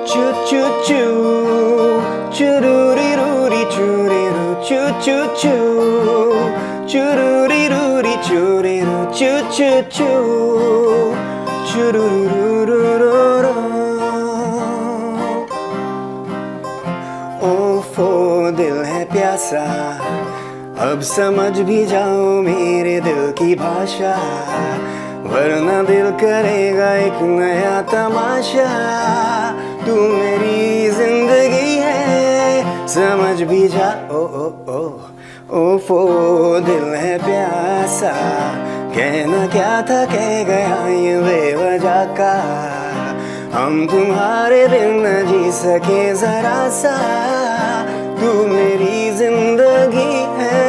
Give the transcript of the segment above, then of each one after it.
Choo choo choo, choo-roo-dee roo-dee choo-dee-roo, choo choo choo, choo-roo-dee roo-dee choo-dee-roo, choo choo choo, choo-roo-roo-roo-roo. ओफो दिल है प्यासा, अब समझ भी जाओ मेरे दिल की भाषा, वरना दिल करेगा एक नया तमाशा। तू मेरी जिंदगी है, समझ भी जा ओ ओ ओ। ओफो दिल है प्यासा, कहना क्या था कह गया ये बेवजह का। हम तुम्हारे बिन न जी सके जरा सा, तू मेरी जिंदगी है।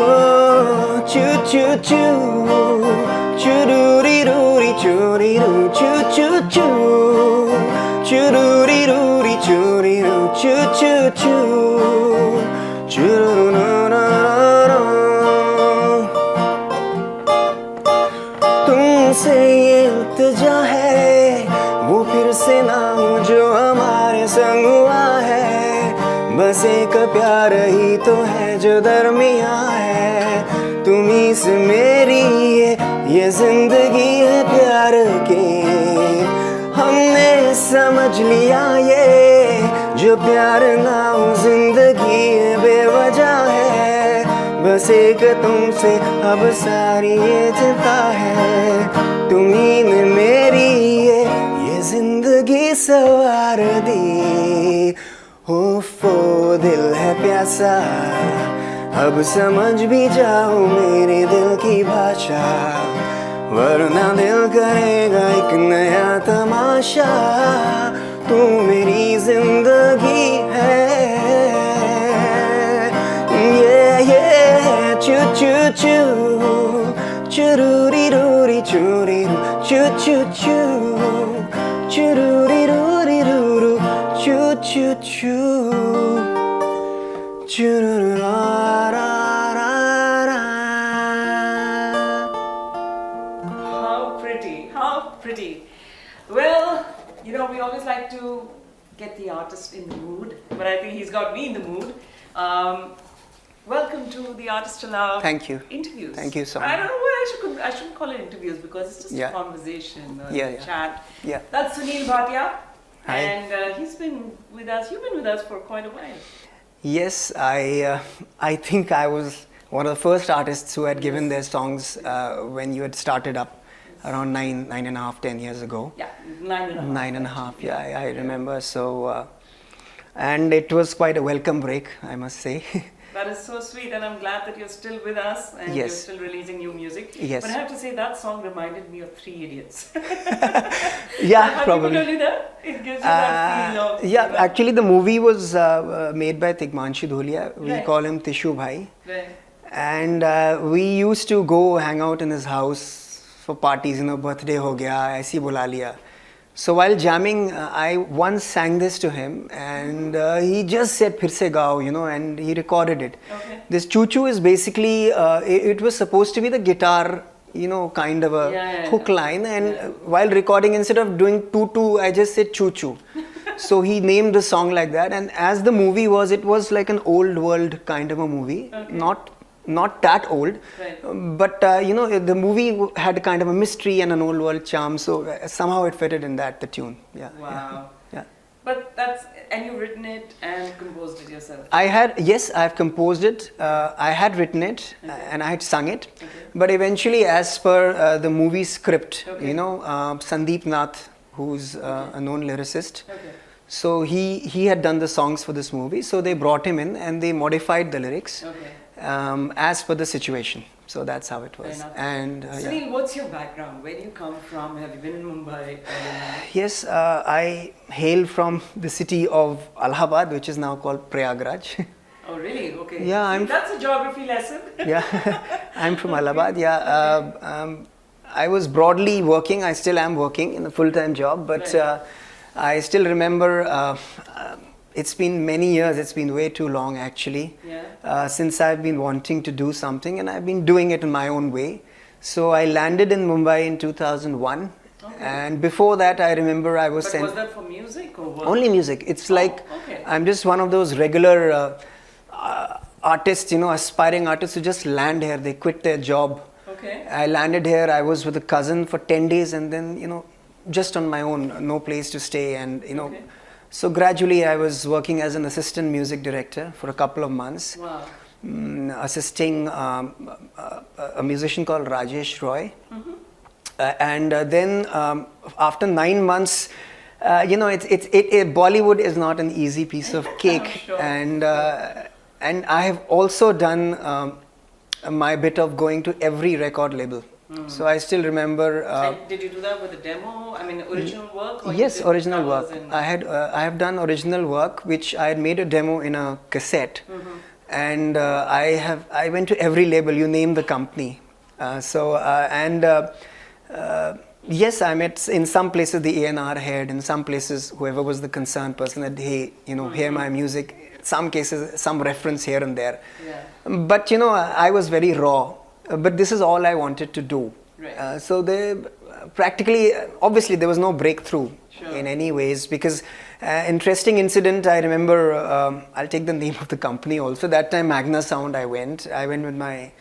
ओ चू चू चू, चूरूरी रूरी चूरी रू, चू चू चू, चूरूरी रूरी चूरी रू, चू चू चू, चूरू रू रू रू। तुमसे ये इल्तिजा है, वो फिर से ना हो जो हमारे संग हुआ है। बस एक प्यार ही तो है जो दरमियाँ है, तुम्हीं से मेरी ये जिंदगी है प्यार की। हमने समझ लिया ये जो प्यार ना हो जिंदगी है बेवजह है। बस एक तुमसे अब सारी ये चिंता है, तुम्हीं ने मेरी ये जिंदगी सवार दी। ओफो दिल है प्यासा, अब समझ भी जाओ मेरे दिल की भाषा, वरना दिल करेगा एक नया तमाशा। तू मेरी जिंदगी है। ये चू चू चू, चूरूरी रूरी चूरी रू, चू चू चू, चूरूरी रूरी रू रू, चू चू चू, choo ra ra ra ra. How pretty, how pretty. Well, you know, we always like to get the artist in the mood, but I think he's got me in the mood. Welcome to the Artist Aloud. Thank you. Interviews. Thank you so much. I don't know why I shouldn't call it interviews because it's just a conversation or a chat. Yeah. That's Sunil Bhatia. Hi. And he's been with us, you've been with us for quite a while. Yes, I think I was one of the first artists who had given their songs when you had started up around 9.5, 10 years ago. Yeah, 9.5. 9.5, yeah, I remember. So, and it was quite a welcome break, I must say. That is so sweet, and I'm glad that you're still with us and you're still releasing new music. Yes. But I have to say that song reminded me of Three Idiots. Yeah, Have probably. people told you that? It gives you that feel of... Yeah, actually the movie was made by Tigmanshi Dhulia. We call him Tishu Bhai. Right. And we used to go hang out in his house for parties, you know, birthday ho gaya, aisi bula liya. So while jamming, I once sang this to him and he just said, "Phir se gao," you know, and he recorded it. Okay. This Choo Choo is basically, it was supposed to be the guitar, you know, kind of a hook line. And while recording, instead of doing tutu, I just said Choo Choo. So he named the song like that. And as the movie was, it was like an old world kind of a movie. Okay. Not that old, but you know, the movie had kind of a mystery and an old world charm, so somehow it fitted in that, the tune. Yeah. Wow. Yeah. But and you've written it and composed it yourself? Yes, I've composed it. I had written it and I had sung it, but eventually, as per the movie script, you know, Sandeep Nath, who's a known lyricist, so he had done the songs for this movie, so they brought him in and they modified the lyrics. As per the situation. So that's how it was. And Sunil, what's your background? Where do you come from? Have you been in Mumbai? Yes, I hail from the city of Allahabad, which is now called Prayagraj. Oh, really? Okay. Yeah, that's a geography lesson. Yeah, I'm from Allahabad. Yeah, I was broadly working. I still am working in a full-time job, but I still remember. It's been many years, it's been way too long actually, since I've been wanting to do something and I've been doing it in my own way. So I landed in Mumbai in 2001 And before that, I remember I was But sent. was that for music or what? Only music. It's like okay. I'm just one of those regular artists, aspiring artists who just land here. They quit their job. Okay. I landed here. I was with a cousin for 10 days, and then just on my own, no place to stay, and Okay. So gradually I was working as an assistant music director for a couple of months. Wow. Assisting a musician called Rajesh Roy. And then after 9 months, Bollywood is not an easy piece of cake. Sure. And I have also done my bit of going to every record label. So I still remember. And did you do that with a demo? I mean, original work? Or Yes, you did original work. covers I have done original work, which I had made a demo in a cassette, and I went to every label. You name the company. Yes, I met in some places the A&R head, in some places whoever was the concerned person that, hey, hear my music. Some cases, some reference here and there. Yeah. But I was very raw. But this is all I wanted to do. Right. So they practically, obviously, there was no breakthrough Sure. in any ways, because interesting incident. I remember. I'll take the name of the company also. That time, Magna Sound. I went with my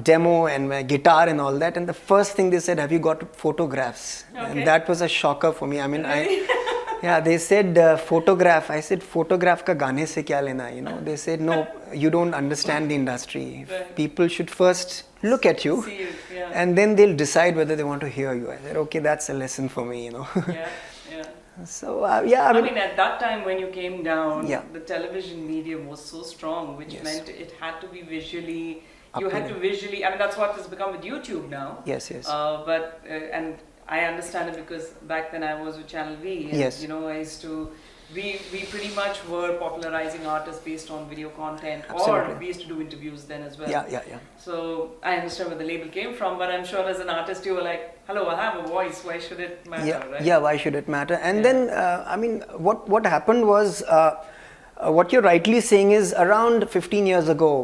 demo and my guitar and all that. And the first thing they said, "Have you got photographs?" Okay. And that was a shocker for me. I mean, yeah, they said photograph. I said photograph ka gaane se kya lena? They said no, you don't understand the industry. Right. People should first look at you, See you, yeah. and then they'll decide whether they want to hear you. I said, okay, that's a lesson for me. Yeah, yeah. So yeah, I mean, at that time when you came down, Yeah. the television medium was so strong, which Yes. meant it had to be visually. You Appealing. had to visually. I mean, that's what has become with YouTube now. Yes, yes. And I understand it because back then I was with Channel V. And, Yes. I used to. We pretty much were popularizing artists based on video content, Absolutely. or we used to do interviews then as well. Yeah. So I understand where the label came from, but I'm sure as an artist you were like, "Hello, I have a voice. Why should it matter?" Yeah, right? yeah. Why should it matter? And Yeah. then, I mean, what happened was, what you're rightly saying is around 15 years ago,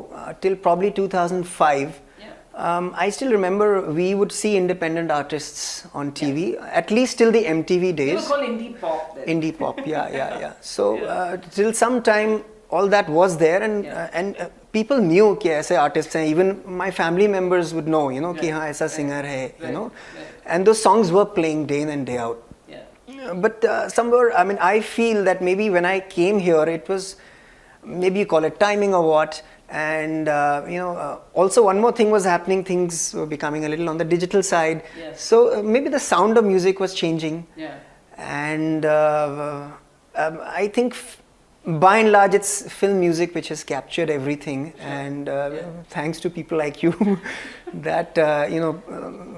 till probably 2005. I still remember we would see independent artists on TV, at least till the MTV They days. were called indie pop then. Indie pop, yeah. So Yeah. till some time, all that was there, and Yeah. people knew कि ऐसे artists हैं. Even my family members would know, कि Right. हाँ ऐसा Right. singer है, Right. Right. and those songs were playing day in and day out. Yeah. But somewhere, I mean, I feel that maybe when I came here, it was, maybe you call it timing or what. And also one more thing was happening. Things were becoming a little on the digital side. Yes. So maybe the sound of music was changing. Yeah. And I think by and large it's film music which has captured everything. And thanks to people like you that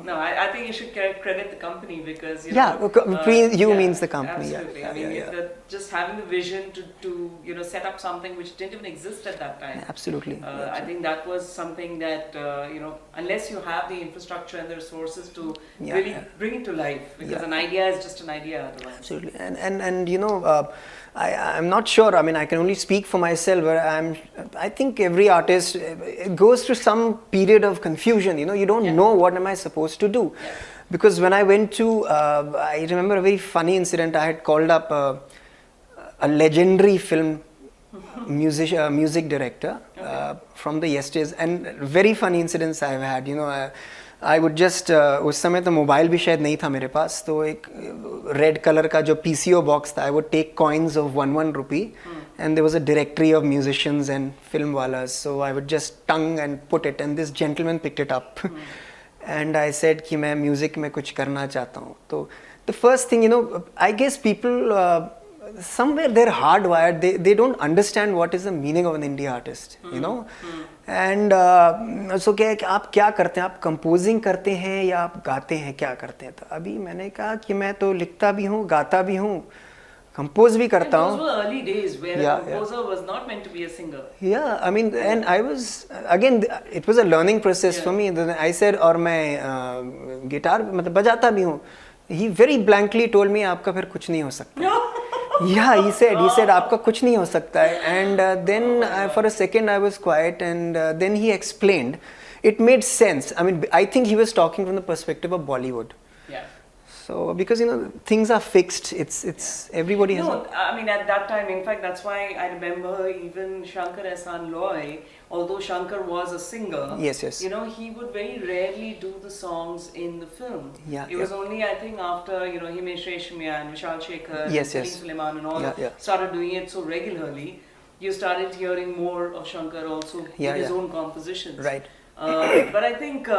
No, I think you should credit the company because you means the company. Absolutely. I mean, just having the vision to set up something which didn't even exist at that time. Absolutely. I think that was something that unless you have the infrastructure and the resources to really bring it to life, because an idea is just an idea otherwise. Absolutely. And I'm not sure. I mean, I can only speak for myself. But I think every artist goes through some period of confusion. You don't know what am I supposed to do. Yeah. Because when I went to, I remember a very funny incident. I had called up a legendary film music director from the yesterdays, and very funny incidents I've had. I would just उस समय तो mobile भी शायद नहीं था मेरे पास, तो एक रेड कलर का जो PCO बॉक्स था, I would take coins of 1 rupee and there was a directory of musicians and film walas, so I would just tongue and put it, and this gentleman picked it up and I said कि मैं music में कुछ करना चाहता हूँ. तो the first thing, I guess people somewhere they're hardwired, they don't understand what is the meaning of an indie artist, and so क्या है कि आप क्या करते हैं, आप कंपोजिंग करते हैं या आप गाते हैं, क्या करते हैं. तो अभी मैंने कहा कि मैं तो लिखता भी हूँ, गाता भी हूँ, कंपोज भी करता हूँ. Those were early days where a composer was not meant to be a singer. Yeah, I mean, and I was, again, it was a learning process for me. Then I said, और मैं guitar मतलब बजाता भी हूँ. He very blankly told me, आपका फिर कुछ नहीं हो सकता. Yeah, he said, आपका कुछ नहीं हो सकता है. And then for a second I was quiet, and then he explained. It made sense. I mean, I think he was talking from the perspective of Bollywood. Yeah. So because things are fixed, it's everybody has. No, I mean at that time, in fact, that's why I remember even Shankar Ehsaan Loy, although Shankar was a singer, Yes, yes. he would very rarely do the songs in the film. Yeah, It was only, I think, after Himesh Reshmiya and Vishal Shekhar, Yes, and yes. Salim Suleiman and all Yeah. started doing it so regularly, you started hearing more of Shankar also Yeah, in his yeah. own compositions. Right. But I think.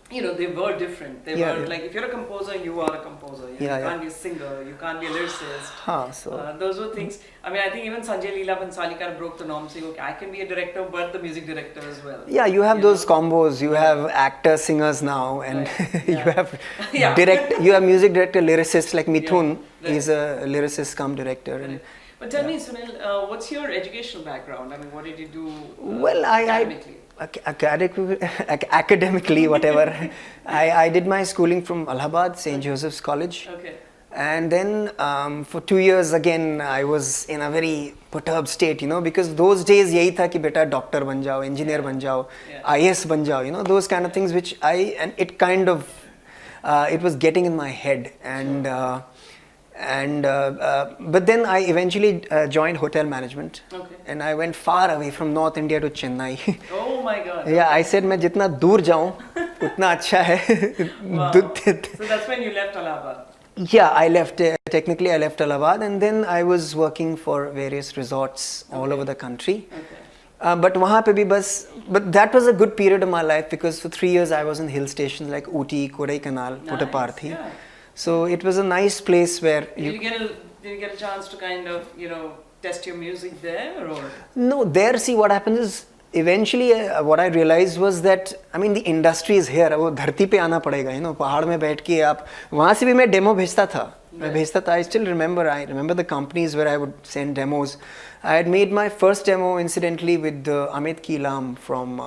They were different. They Yeah, were yeah. like, if you're a composer, you are a composer. You Yeah, can't be a singer. You can't be a lyricist. So Those were things. I mean, I think even Sanjay Leela Bhansalikar broke the norm, saying, okay, I can be a director, but the music director as well. yeah, you have those combos. You have actor singers now, and Right. you Yeah. have Yeah. You have music director, lyricist like Mithun. Right. He's a lyricist come director. And But tell me, Sunil, what's your educational background? I mean, what did you do well, academically? Academically, whatever. I did my schooling from Allahabad, St. Joseph's College. Okay. And then for 2 years again, I was in a very perturbed state, because those days yahi tha ki beta doctor ban jao, engineer ban jao, Yeah. IAS ban jao, those kind of things and it kind of, it was getting in my head. But then I eventually joined hotel management. Okay. And I went far away from North India to Chennai. Oh my God. Yeah, I said मैं जितना दूर जाऊं उतना अच्छा है. Wow. So that's when you left Allahabad. Yeah, I left. Technically, I left Allahabad, and then I was working for various resorts all over the country. Okay. But वहाँ पे भी but that was a good period of my life because for 3 years I was in hill stations like Ooty, Kodaikanal, Puttaparthi. Yeah. So it was a nice place where Did you get a chance to kind of, test your music there or? No, there see what happens is eventually what I realized was that the industry is here. वो धरती पे आना पड़ेगा, पहाड़ में बैठ के आप वहाँ से भी मैं डेमो भेजता था. I still remember the companies where I would send demos. I had made my first demo incidentally with Amit Kilam from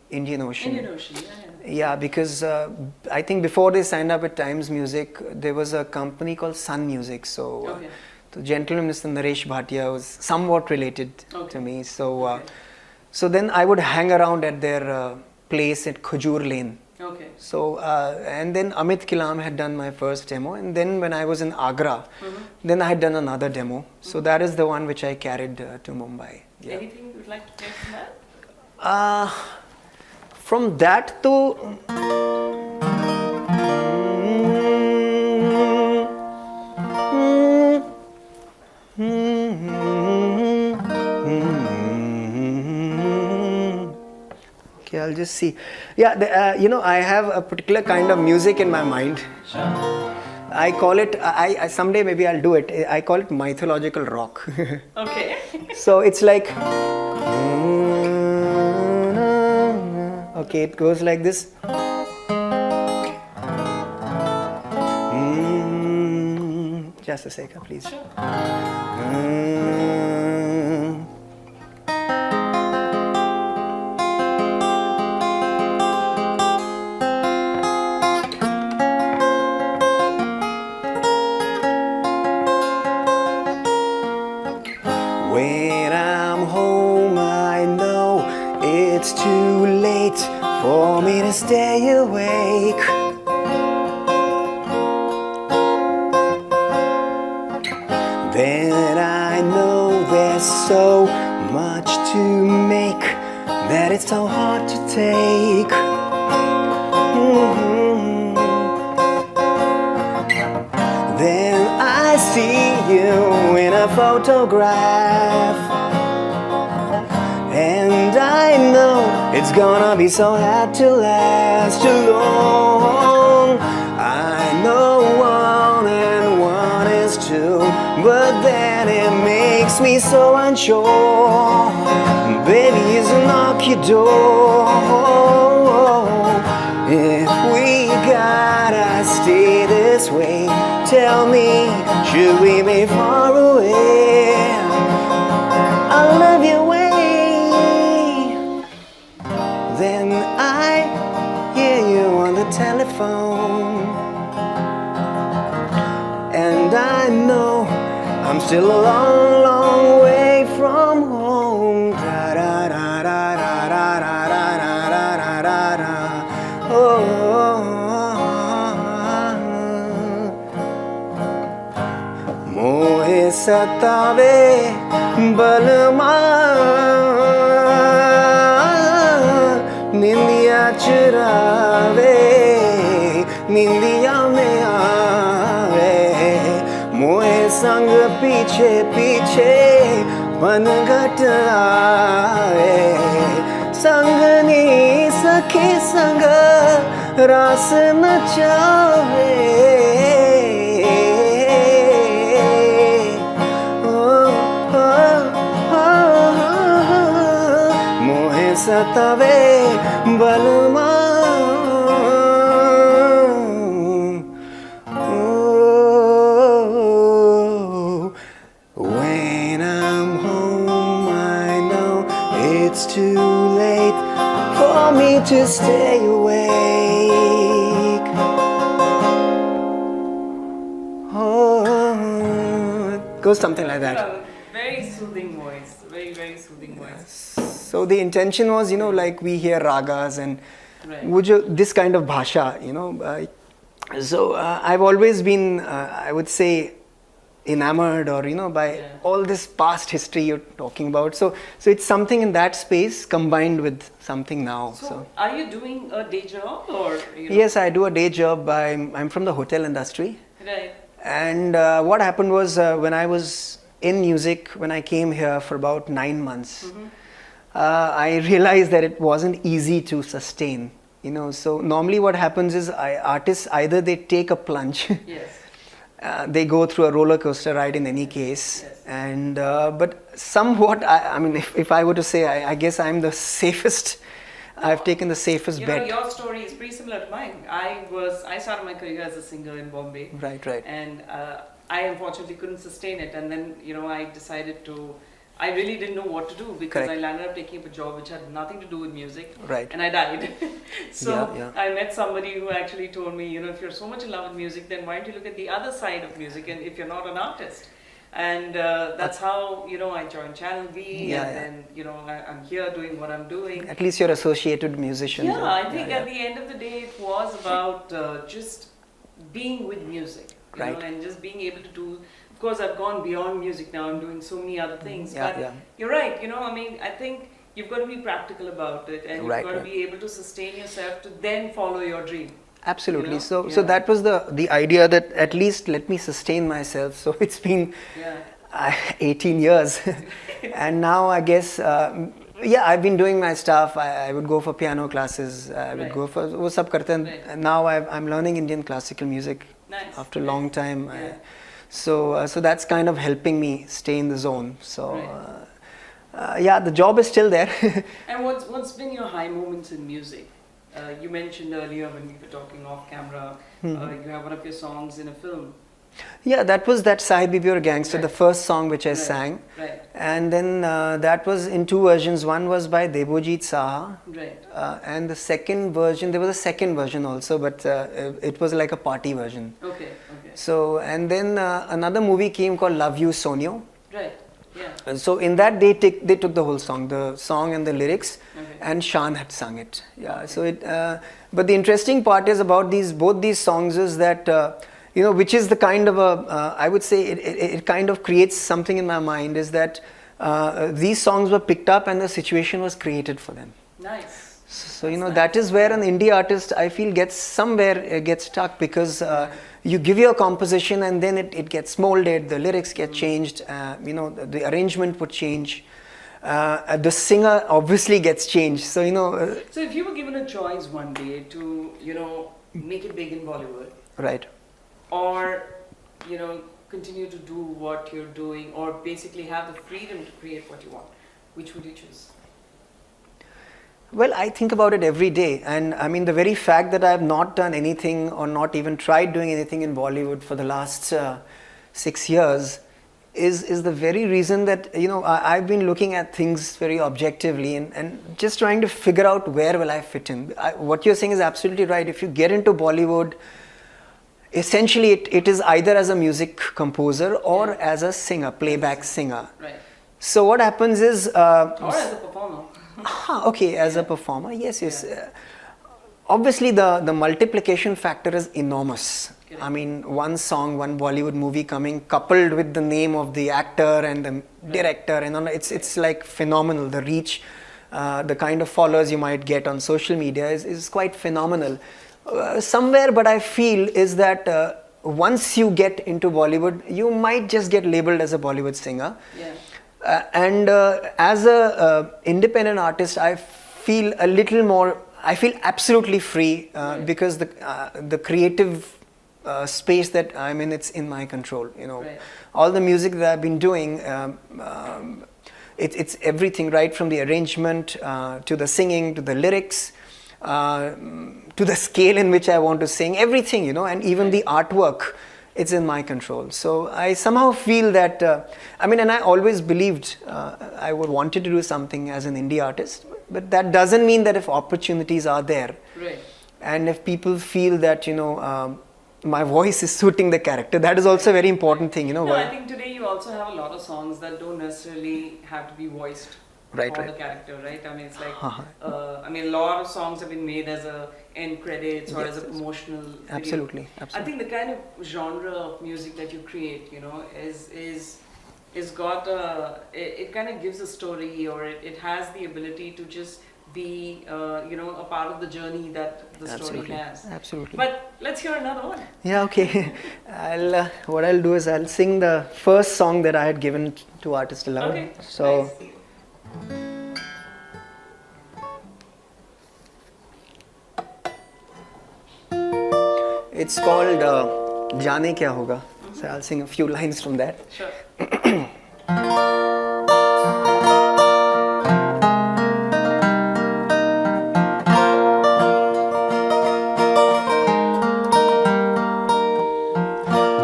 Indian Ocean. Indian Ocean, yeah. Yeah, because I think before they signed up with Times Music, there was a company called Sun Music. So Okay. the gentleman, Mr. Naresh Bhatia, was somewhat related to me. So, Okay. so then I would hang around at their place at Khajur Lane. Okay. So, and then Amit Kilam had done my first demo. And then when I was in Agra, then I had done another demo. So that is the one which I carried to Mumbai. Yeah. Anything you'd like to play from that? From that to okay, I'll just see. Yeah, I have a particular kind of music in my mind. Sure. I call it. I someday maybe I'll do it. I call it mythological rock. Okay. So it's like. Okay, it goes like this. Just a second, please. When I'm home, I know it's too late for me to stay awake. Then I know there's so much to make that it's so hard to take. Then I see you in a photograph, and I know it's gonna be so hard to last too long. I know 1 and 1 is 2, but then it makes me so unsure. Baby, is knock your door. If we gotta stay this way, tell me, should we be far away? I love your way. Then I hear you on the telephone, and I know I'm still a long, long way from home. Da da da da da da da da da da da da. Oh. सतावे बलमा निंदिया चुरावे निंदिया में आवे मोए संग पीछे पीछे पनघट आवे संगनी सखी संग रास नचावे मोहे सतावे बलमा when I'm home I know it's too late for me to stay awake. Oh, it goes something like that. Very soothing voice. Very, very soothing voice. So the intention was, like we hear ragas and this kind of bhasha, So I've always been, I would say, enamored or by all this past history you're talking about. So it's something in that space combined with something now. So are you doing a day job or? Yes, I do a day job. I'm from the hotel industry. Right. And what happened was when I was in music, when I came here for about 9 months, I realized that it wasn't easy to sustain. So normally what happens is artists either they take a plunge. Yes. They go through a roller coaster ride in any case, and but somewhat, I mean, if I were to say, I guess I'm the safest. I've taken the safest bet. Your story is pretty similar to mine. I started my career as a singer in Bombay. Right. And I unfortunately couldn't sustain it, and then I decided to. I really didn't know what to do because I landed up taking up a job which had nothing to do with music. Right. And I died. So Yeah. I met somebody who actually told me, if you're so much in love with music, then why don't you look at the other side of music and if you're not an artist? And that's how, I joined Channel V and I'm here doing what I'm doing. At least you're associated musicians. Yeah, I think at the end of the day, it was about just being with music. And just being able to do. Of course, I've gone beyond music now. I'm doing so many other things. But you're right. I think you've got to be practical about it, and you've got to be able to sustain yourself to then follow your dream. Absolutely. So that was the idea that at least let me sustain myself. So it's been 18 years, and now I guess. I've been doing my stuff. I would go for piano classes. I would go for wo sab karte hain. Now I'm learning Indian classical music after a long time. So that's kind of helping me stay in the zone. So the job is still there. And what's been your high moments in music? You mentioned earlier when we were talking off camera, you have one of your songs in a film. Yeah, that was that Sahibi Pure Gangster, the first song which I sang. Right. And then that was in 2 versions. One was by Debojit Saha. Right. And the second version, there was a second version also, but it was like a party version. Okay. So, and then another movie came called Love You Sonyo. Right. Yeah. And so in that they took the whole song, the song and the lyrics, and Shan had sung it. Yeah. So but the interesting part is about both these songs is that which is the kind of I would say it kind of creates something in my mind is that these songs were picked up and the situation was created for them. Nice. So that is where an indie artist I feel gets stuck because you give your composition and then it gets molded, the lyrics get changed, the arrangement would change, the singer obviously gets changed. So So if you were given a choice one day to make it big in Bollywood, right, or continue to do what you're doing, or basically have the freedom to create what you want, which would you choose? Well, I think about it every day, and I mean the very fact that I have not done anything or not even tried doing anything in Bollywood for the last 6 years is the very reason that I've been looking at things very objectively and just trying to figure out where will I fit in. What you're saying is absolutely right. If you get into Bollywood, essentially it is either as a music composer or as a singer, playback singer. Right. So what happens is or as a performer. Okay, as a performer, yes. Obviously the multiplication factor is enormous. I mean, one song, one Bollywood movie coming, coupled with the name of the actor and the director, and all, it's like phenomenal. The reach, the kind of followers you might get on social media is quite phenomenal. Somewhere, but I feel is that once you get into Bollywood, you might just get labeled as a Bollywood singer. Yeah. And as a independent artist, I feel a little more. I feel absolutely free because the creative space that I'm in, it's in my control. You know, all the music that I've been doing, it's everything, right from the arrangement to the singing to the lyrics. To the scale in which I want to sing, everything, you know, and even the artwork, it's in my control. So I somehow feel that, I mean, and I always believed I would wanted to do something as an indie artist, but that doesn't mean that if opportunities are there, and if people feel that, you know, my voice is suiting the character, that is also a very important thing, you know. No, I think today you also have a lot of songs that don't necessarily have to be voiced. For the character, right? I mean, it's like, I mean, a lot of songs have been made as a end credits or as a promotional video. Absolutely. I think the kind of genre of music that you create, you know, is got it kind of gives a story, or it has the ability to just be, you know, a part of the journey that the story has. Absolutely. But let's hear another one. Yeah, okay. What I'll do is I'll sing the first song that I had given to Artist Aloud. Okay. So. Nice. It's called Jaane Kya Hoga. So I'll sing a few lines from that. Sure.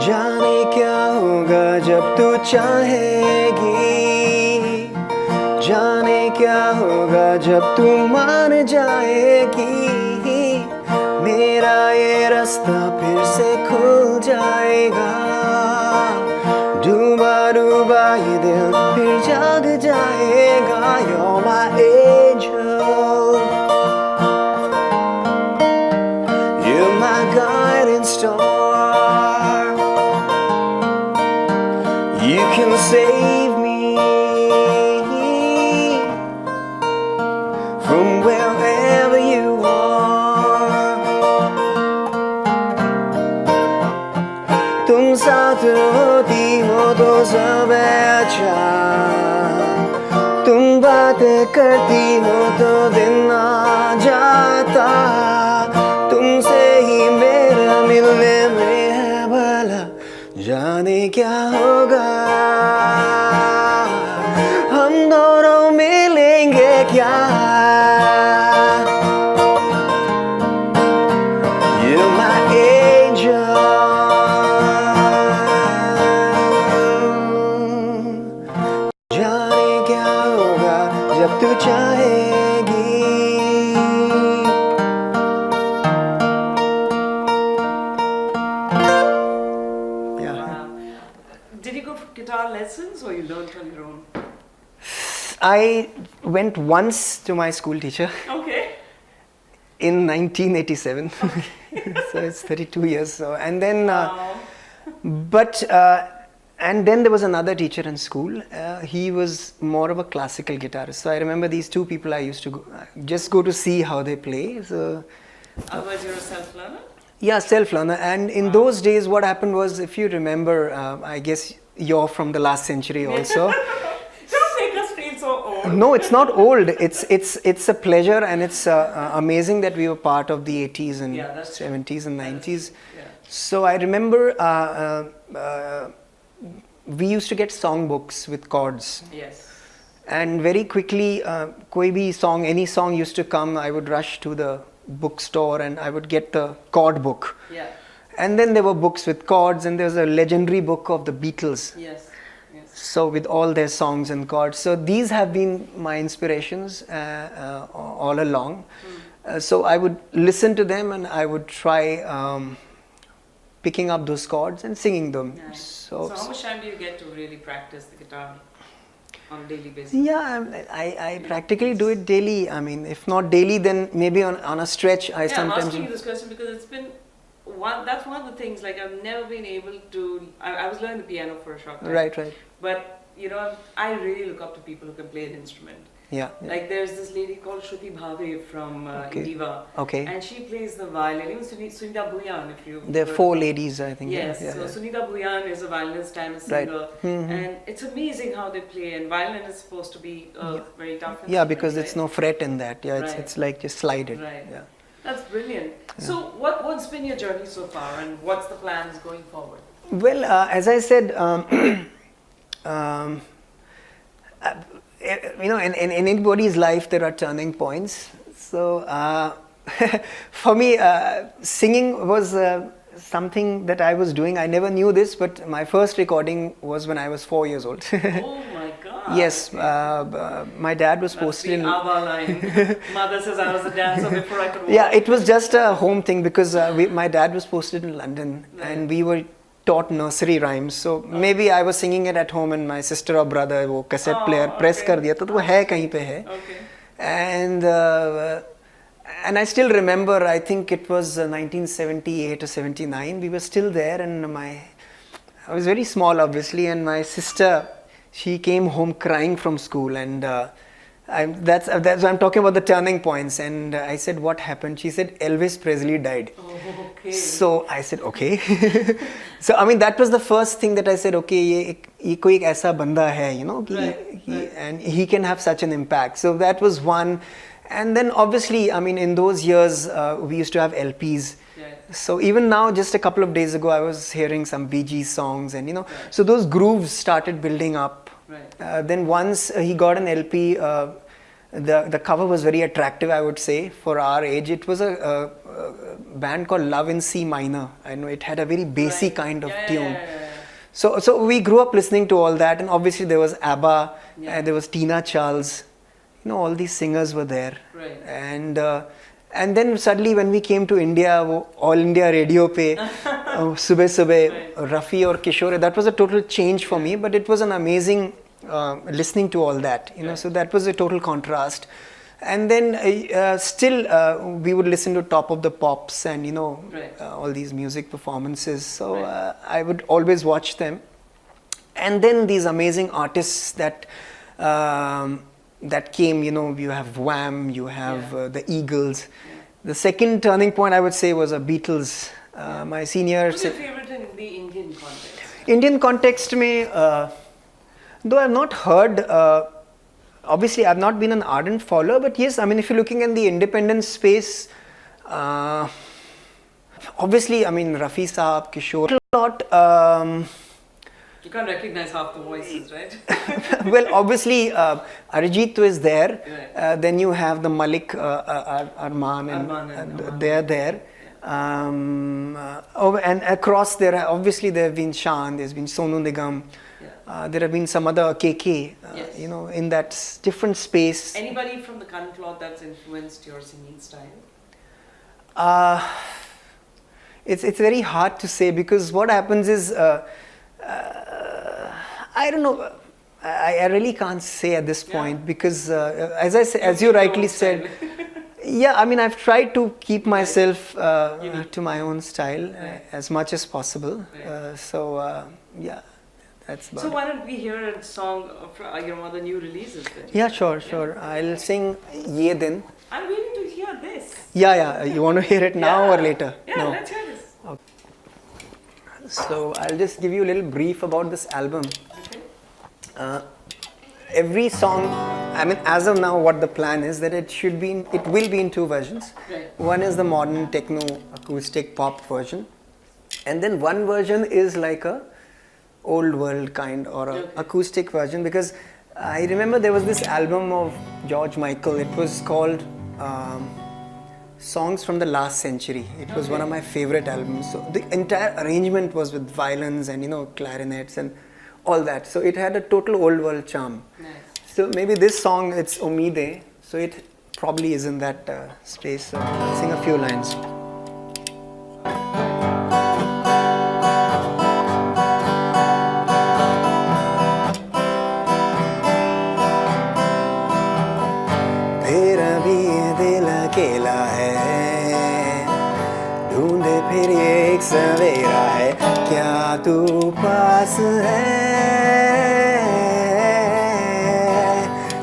जाने क्या होगा जब तू चाहेगी, जाने क्या होगा जब तू मान जाएगी, मेरा ये रास्ता फिर से खुल जाएगा, डूबा डूबा ये दिल फिर जाग जाएगा. You're my angel, you're my guiding star, you can save me from wherever you are. तुम साथ होती हो तो सब अच्छा, तुम बातें करती हो तो दिन आ जाता, तुमसे ही मेरा मिलने में है भला, जाने क्या होगा, हम दोनों मिलेंगे क्या. You're my angel, जाने क्या होगा जब तू चाहेगी. Did you go for guitar lessons or you learned on your own? I went once to my school teacher. Okay. In 1987, so it's 32 years. So, and then, and then there was another teacher in school. He was more of a classical guitarist. So I remember these two people I used to just go to see how they play. So, otherwise, you're a self-learner? Yeah, self-learner. And in those days, what happened was, if you remember, I guess you're from the last century also. No, it's not old. It's a pleasure, and it's amazing that we were part of the 80s and 70s and 90s. So I remember we used to get songbooks with chords. Yes. And very quickly, koi bhi song, any song used to come, I would rush to the bookstore and I would get the chord book. Yeah. And then there were books with chords, and there was a legendary book of the Beatles. Yes. So with all their songs and chords. So these have been my inspirations all along. So I would listen to them and I would try picking up those chords and singing them. Nice. So how much time do you get to really practice the guitar on a daily basis? Yeah, I practically do it daily. I mean, if not daily, then maybe on a stretch. I'm asking you this question because it's been that's one of the things, like I've never been able to, I was learning the piano for a short time. Right, right. But, you know, I really look up to people who can play an instrument. Yeah. Like there's this lady called from Indiva. Okay. And she plays the violin. Even Sunita Bhuyan, if you. There are 4 ladies, I think. Yes. Yeah, so Sunita Bhuyan is a violinist and a singer. Right. Mm-hmm. And it's amazing how they play. And violin is supposed to be very tough. Yeah, because it's no fret in that. Yeah, it's like just slide it. Right. Yeah. That's brilliant. Yeah. So what's been your journey so far, and what's the plans going forward? Well, as I said, you know, in anybody's life there are turning points. So for me, singing was something that I was doing. I never knew this, but my first recording was when I was 4 years old. Oh my God! Yes, my dad was posted in. Cahawba line. Mother says I was a dancer before I could walk. Yeah, it was just a home thing because my dad was posted in London, and we were taught nursery rhymes. So maybe I was singing it at home, and my sister or brother वो cassette player press कर दिया तो वो है कहीं पे है. And I still remember, I think it was 1978 or 79. We were still there, and I was very small, obviously, and my sister, she came home crying from school, and that's I'm talking about the turning points. And I said, what happened? She said, Elvis Presley died. Oh, okay. So I said, okay. So I mean, that was the first thing that I said, okay, ये कोई एक ऐसा बंदा है, you know, and he can have such an impact. So that was one. And then obviously, I mean, in those years, we used to have LPs. Yeah. So even now, just a couple of days ago, I was hearing some Bee Gees songs, and you know, so those grooves started building up. Right. Then once he got an LP, the cover was very attractive, I would say, for our age. It was a band called Love in C Minor. I know it had a very bassy kind of tune. So we grew up listening to all that, and obviously there was ABBA, there was Tina Charles. You know, all these singers were there. Right. And then suddenly when we came to India, All India Radio pe, Subah Subah, Rafi or Kishore, that was a total change for me, but it was an amazing listening to all that, you know, so that was a total contrast. And then still we would listen to Top of the Pops and, you know, all these music performances. So I would always watch them. And then these amazing artists that came, you know, you have Wham, you have the Eagles. The second turning point, I would say, was Beatles. My senior. Who's your favorite in the Indian context? Indian context, though I've not heard, obviously I've not been an ardent follower, but yes, I mean, if you're looking in the independent space, obviously, I mean, Rafi Saab, Kishore, a lot. You can't recognize half the voices, right? Well, obviously, Arijit is there. Then you have the Malik, Arman, and they're there. And across there, obviously, there have been Shan, there's been Sonu Nigam. There have been some other KK, you know, in that different space. Anybody from the current lot that's influenced your singing style? It's very hard to say, because what happens is, I don't know. I really can't say at this point, because as you rightly said, yeah, I mean, I've tried to keep myself to my own style as much as possible. Yeah, that's about it. So why don't we hear a song of one of the new releases then? Yeah, sure. I'll sing Yeh Din. I'm waiting to hear this. Yeah. You want to hear it now or later? Yeah, no. Let's hear this. Okay. So I'll just give you a little brief about this album. Okay. Every song, I mean, as of now, what the plan is that it will be in 2 versions. Right. One is the modern techno acoustic pop version, and then one version is like a old world kind or a acoustic version, because I remember there was this album of George Michael. It was called Songs from the Last Century. It was one of my favorite albums. So the entire arrangement was with violins and, you know, clarinets and all that. So it had a total old world charm. Nice. So maybe this song, it's Umide. So it probably is in that space. So I'll sing a few lines. Tera bhi dil akela hai, dhoonde phir ye तू पास है?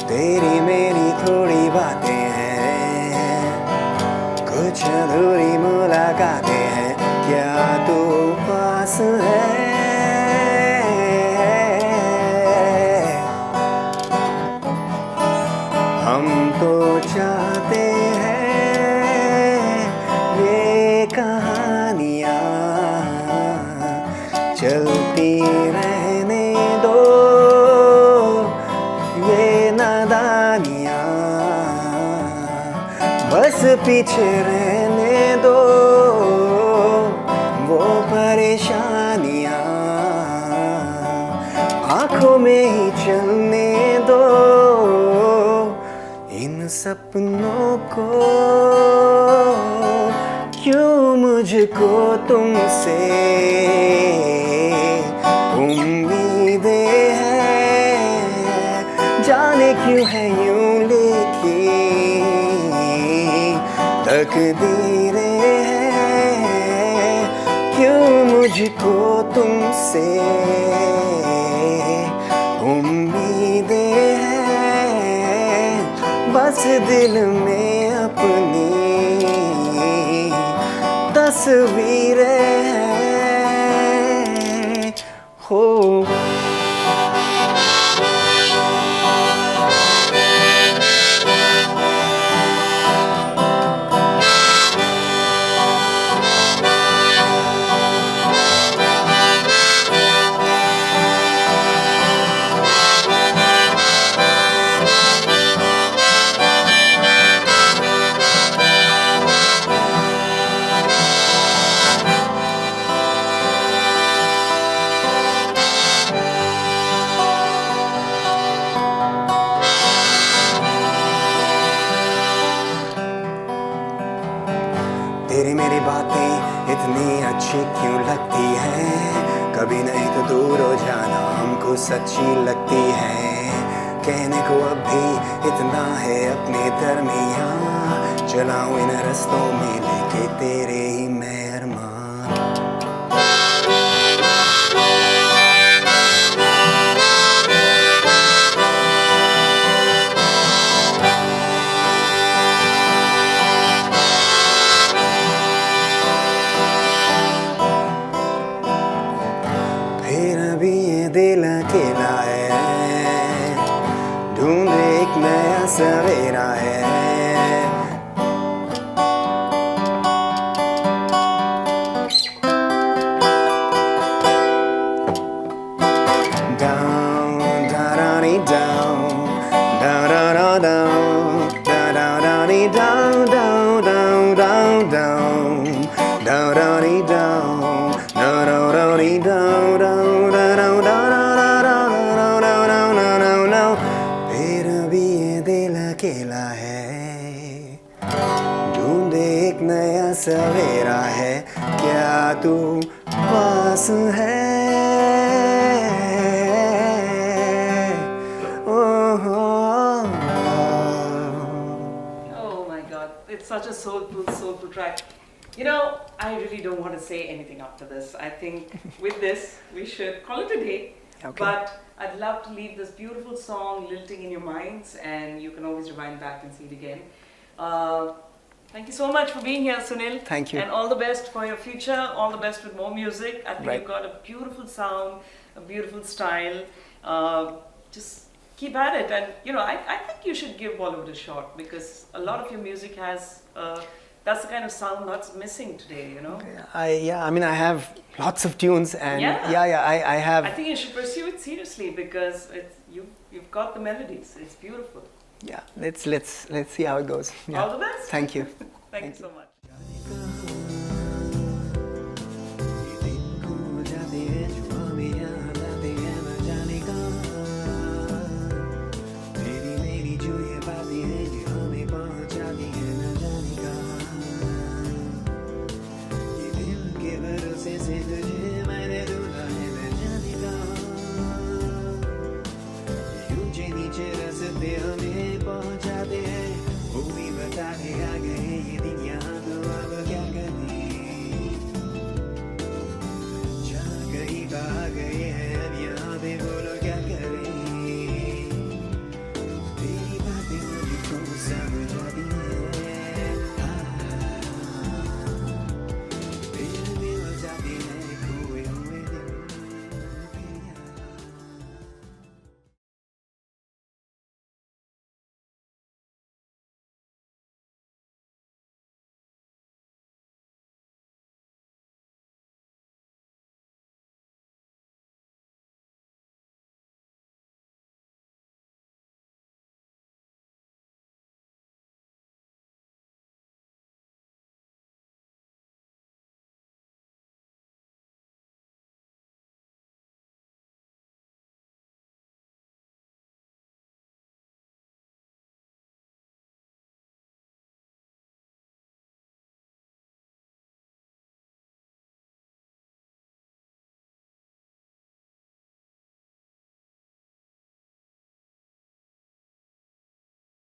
तेरी मेरी थोड़ी बातें हैं, कुछ अधूरी मुलाकातें हैं, क्या तू पास है? हम तो चाहते हैं ये कहानियाँ चलती रहने दो, ये नादानियाँ बस पीछे रहने दो, वो परेशानियाँ आँखों में ही चलने दो, इन सपनों को क्यों मुझको तुमसे उम्मीदें हैं, जाने क्यों है यूं लिखी तकदीरें हैं, क्यों मुझको तुमसे उम्मीदें हैं, बस दिल में अपनी तस्वीरें हैं हो। तेरी मेरी बातें इतनी अच्छी क्यों लगती हैं, कभी नहीं तो दूर हो जाना हमको सच्ची लगती है, कहने को अब भी इतना है अपने दरमियाँ, चलाऊं इन रस्तों में लेके तेरे ही मैं अरमान। दिल अकेला है, ढूंढे एक नया सवेरा है, down da da dee down da da da down da da da dee down down down down down da da dee down da da da dee down down अकेला है, ढूंढे एक नया सवेरा है, क्या तू पास है? Oh my God, it's such a soulful track. You know, I really don't want to say anything after this. I think with this we should call it a day. Okay. But I'd love to leave this beautiful song lilting in your minds, and you can always rewind back and see it again. Thank you so much for being here, Sunil. Thank you. And all the best for your future. All the best with more music. I think you've got a beautiful sound, a beautiful style. Just keep at it. And you know, I think you should give Bollywood a shot, because a lot of your music has that's the kind of sound that's missing today, you know. Okay. I mean, I have lots of tunes, and I have. I think you should pursue it seriously, because you've got the melodies. It's beautiful. Yeah, let's see how it goes. Yeah. All the best. Thank you. Thank you so much.